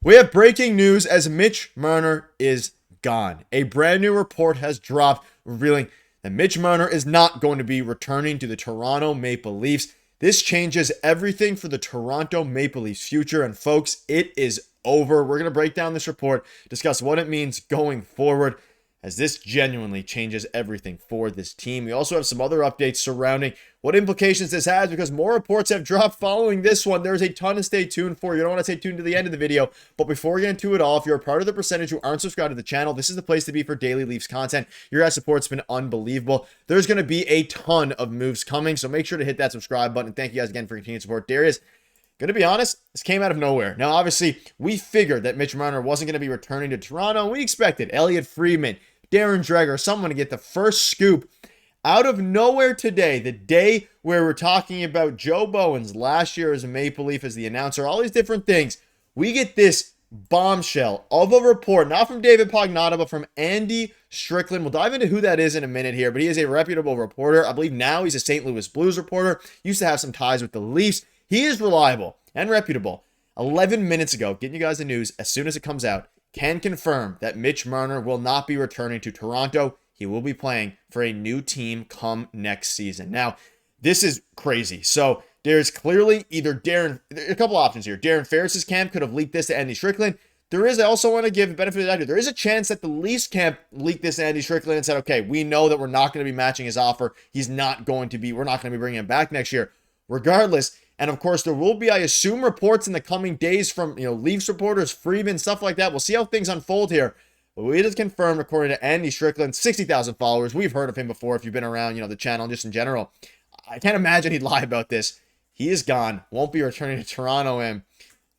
We have breaking news as Mitch Marner is gone. A brand new report has dropped revealing that Mitch Marner is not going to be returning to the Toronto Maple Leafs. This changes everything for the Toronto Maple Leafs future. And folks, it is over. We're going to break down this report, discuss what it means going forward, as this genuinely changes everything for this team. We also have some other updates surrounding what implications this has, because more reports have dropped following this one. There's a ton to stay tuned for. You don't want to stay tuned to the end of the video. But before we get into it all, if you're a part of the percentage who aren't subscribed to the channel, this is the place to be for daily Leafs content. Your guys' support's been unbelievable. There's going to be a ton of moves coming, so make sure to hit that subscribe button. Thank you guys again for continued support. Darius, gonna be honest, this came out of nowhere. Now, obviously, we figured that Mitch Marner wasn't going to be returning to Toronto. We expected Elliot Friedman, Darren Dreger, someone to get the first scoop out of nowhere today, the day where we're talking about Joe Bowen's last year as a Maple Leaf, as the announcer, all these different things. We get this bombshell of a report, not from David Pagnotta, but from Andy Strickland. We'll dive into who that is in a minute here, but he is a reputable reporter. I believe now he's a St. Louis Blues reporter. Used to have some ties with the Leafs. He is reliable and reputable. 11 minutes ago, getting you guys the news as soon as it comes out, can confirm that Mitch Marner will not be returning to Toronto. He will be playing for a new team come next season. Now, this is crazy. So there's clearly either a couple options here. Darren Ferris's camp could have leaked this to Andy Strickland. I also want to give the benefit of the doubt. There is a chance that the Leafs camp leaked this to Andy Strickland and said, okay, we know that we're not going to be matching his offer. We're not going to be bringing him back next year. Regardless, and of course, there will be, I assume, reports in the coming days from, Leafs reporters, Friedman, stuff like that. We'll see how things unfold here. But we just confirmed, according to Andy Strickland, 60,000 followers. We've heard of him before if you've been around, the channel just in general. I can't imagine he'd lie about this. He is gone. Won't be returning to Toronto. And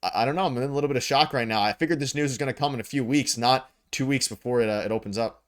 I don't know. I'm in a little bit of shock right now. I figured this news is going to come in a few weeks, not 2 weeks before it opens up.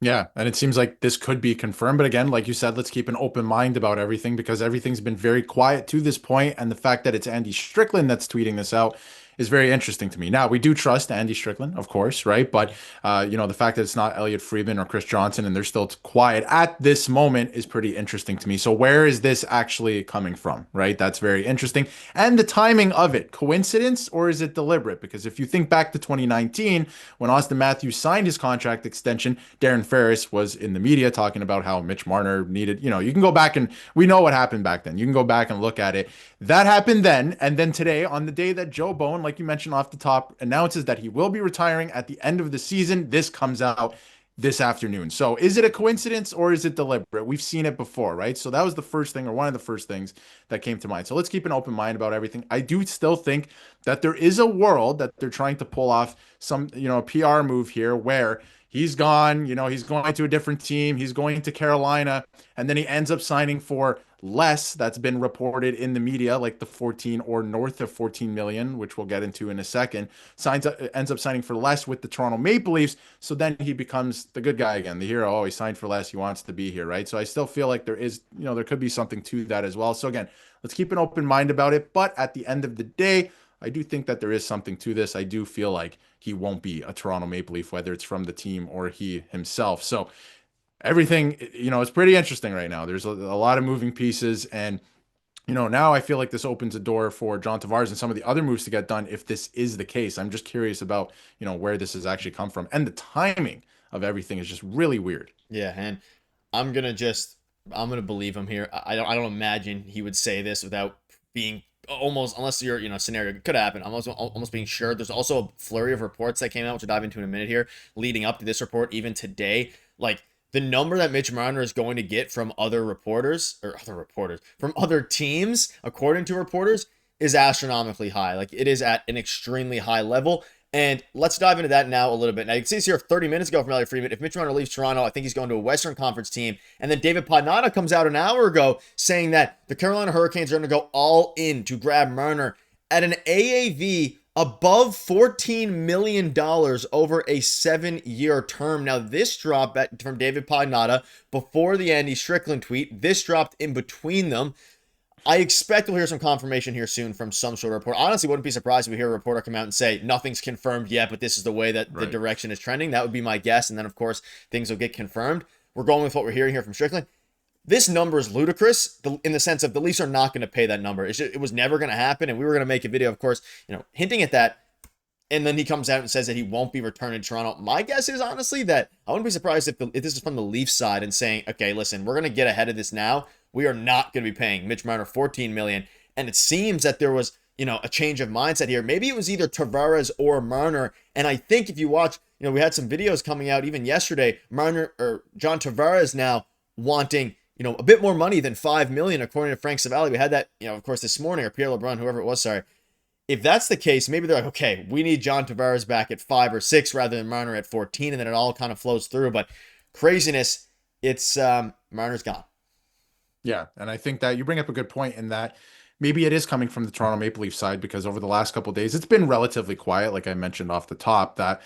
Yeah, and it seems like this could be confirmed. But again, like you said, let's keep an open mind about everything because everything's been very quiet to this point, and the fact that it's Andy Strickland that's tweeting this out is very interesting to me. Now, we do trust Andy Strickland, of course, right? But the fact that it's not Elliot Friedman or Chris Johnson and they're still quiet at this moment is pretty interesting to me. So where is this actually coming from, right? That's very interesting. And the timing of it, coincidence or is it deliberate? Because if you think back to 2019, when Austin Matthews signed his contract extension, Darren Ferris was in the media talking about how Mitch Marner needed, you can go back and we know what happened back then. You can go back and look at it. That happened then. And then today, on the day that Joe Bowen, like you mentioned off the top, announces that he will be retiring at the end of the season, this comes out this afternoon. So is it a coincidence or is it deliberate? We've seen it before, right? So that was the first thing, or one of the first things that came to mind. So let's keep an open mind about everything. I do still think that there is a world that they're trying to pull off some, a PR move here where he's gone, he's going to a different team, he's going to Carolina, and then he ends up signing for less. That's been reported in the media, like the 14 or north of 14 million, which we'll get into in a second. Ends up signing for less with the Toronto Maple Leafs. So then he becomes the good guy again, the hero. Oh, he signed for less. He wants to be here, right? So I still feel like there is, there could be something to that as well. So again, let's keep an open mind about it. But at the end of the day, I do think that there is something to this. I do feel like he won't be a Toronto Maple Leaf, whether it's from the team or he himself. So everything, it's pretty interesting right now. There's a lot of moving pieces. And, now I feel like this opens a door for John Tavares and some of the other moves to get done if this is the case. I'm just curious about, where this has actually come from. And the timing of everything is just really weird. Yeah, and I'm gonna believe him here. I don't imagine he would say this without being almost, unless you're, scenario it could happen. I'm almost being sure. There's also a flurry of reports that came out, which we'll dive into in a minute here, leading up to this report, even today. Like, the number that Mitch Marner is going to get from from other teams, according to reporters, is astronomically high. Like, it is at an extremely high level. And let's dive into that now a little bit. Now, you can see this here 30 minutes ago from Elliot Friedman. If Mitch Marner leaves Toronto, I think he's going to a Western Conference team. And then David Pagnotta comes out an hour ago saying that the Carolina Hurricanes are going to go all in to grab Marner at an AAV above $14 million over a 7-year term. Now, this dropped from David Pagnotta before the Andy Strickland tweet. This dropped in between them. I expect we'll hear some confirmation here soon from some sort of report. Honestly, wouldn't be surprised if we hear a reporter come out and say nothing's confirmed yet, but this is the way that the direction is trending. That would be my guess. And then, of course, things will get confirmed. We're going with what we're hearing here from Strickland. This number is ludicrous in the sense of the Leafs are not going to pay that number. It was never going to happen, and we were going to make a video, of course, hinting at that. and then he comes out and says that he won't be returning to Toronto. My guess is honestly that I wouldn't be surprised if this is from the Leafs side and saying, okay, listen, we're gonna get ahead of this now. We are not gonna be paying Mitch Marner $14 million. And it seems that there was, a change of mindset here. Maybe it was either Tavares or Marner. And I think if you watch, we had some videos coming out even yesterday. Marner or John Tavares now wanting, a bit more money than $5 million according to Frank Savalli. We had that, of course, this morning, or Pierre LeBrun, whoever it was. Sorry. If that's the case, maybe they're like, okay, we need John Tavares back at 5 or 6 rather than Marner at 14, and then it all kind of flows through. But craziness, it's Marner's gone. Yeah, and I think that you bring up a good point in that maybe it is coming from the Toronto Maple Leaf side, because over the last couple of days, it's been relatively quiet, like I mentioned off the top, that,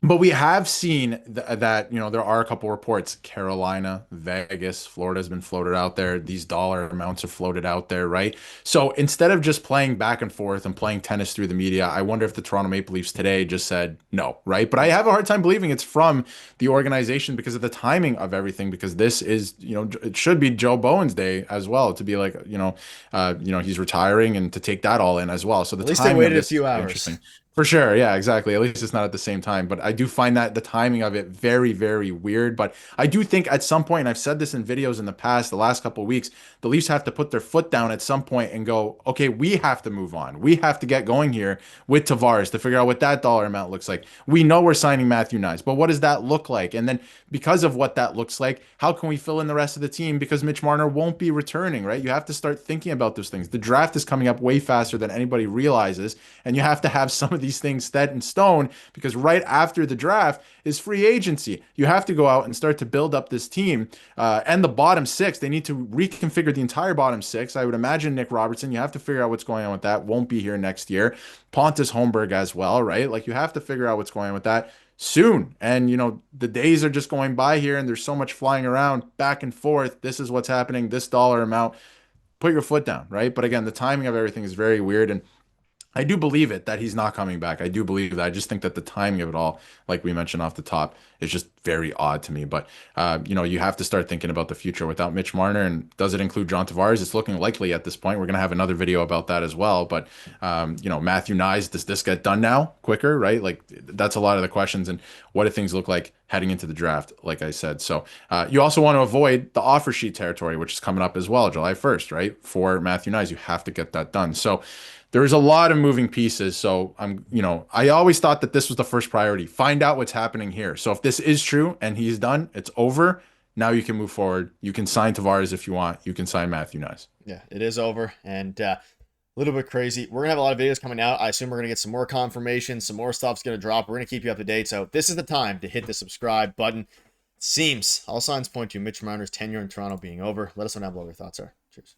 but we have seen that, there are a couple reports. Carolina, Vegas, Florida has been floated out there. These dollar amounts are floated out there, right? So instead of just playing back and forth and playing tennis through the media, I wonder if the Toronto Maple Leafs today just said no, right? But I have a hard time believing it's from the organization because of the timing of everything, because this is, it should be Joe Bowen's day as well to be like, he's retiring and to take that all in as well. So the At least they timing of waited a this few is hours. interesting. For sure. Yeah, exactly. At least it's not at the same time. But I do find that the timing of it very, very weird. But I do think at some point, and I've said this in videos in the past, the last couple of weeks, the Leafs have to put their foot down at some point and go, okay, we have to move on. We have to get going here with Tavares to figure out what that dollar amount looks like. We know we're signing Matthew Knies, but what does that look like? And then because of what that looks like, how can we fill in the rest of the team? Because Mitch Marner won't be returning, right? You have to start thinking about those things. The draft is coming up way faster than anybody realizes, and you have to have some of these things set in stone, because right after the draft is free agency. You have to go out and start to build up this team, and the bottom six. They need to reconfigure the entire bottom six. I would imagine Nick Robertson, you have to figure out what's going on with that. Won't be here next year. Pontus Holmberg as well, right? Like, you have to figure out what's going on with that soon. And, the days are just going by here, and there's so much flying around back and forth. This is what's happening, this dollar amount. Put your foot down, right? But again, the timing of everything is very weird. And I do believe it that he's not coming back. I do believe that. I just think that the timing of it all, like we mentioned off the top, is just very odd to me. But you have to start thinking about the future without Mitch Marner. And does it include John Tavares? It's looking likely at this point. We're going to have another video about that as well. But Matthew Knies, does this get done now quicker? Right? Like, that's a lot of the questions. And what do things look like heading into the draft? Like I said, so you also want to avoid the offer sheet territory, which is coming up as well, July 1st, right? For Matthew Knies, you have to get that done. So there's a lot of moving pieces. So I always thought that this was the first priority. Find out what's happening here. So if this is true and he's done, it's over. Now you can move forward. You can sign Tavares if you want. You can sign Matthew Knies. Yeah, it is over. And a little bit crazy. We're going to have a lot of videos coming out. I assume we're going to get some more confirmation. Some more stuff's going to drop. We're going to keep you up to date. So this is the time to hit the subscribe button. Seems all signs point to Mitch Marner's tenure in Toronto being over. Let us know down below what your thoughts are. Cheers.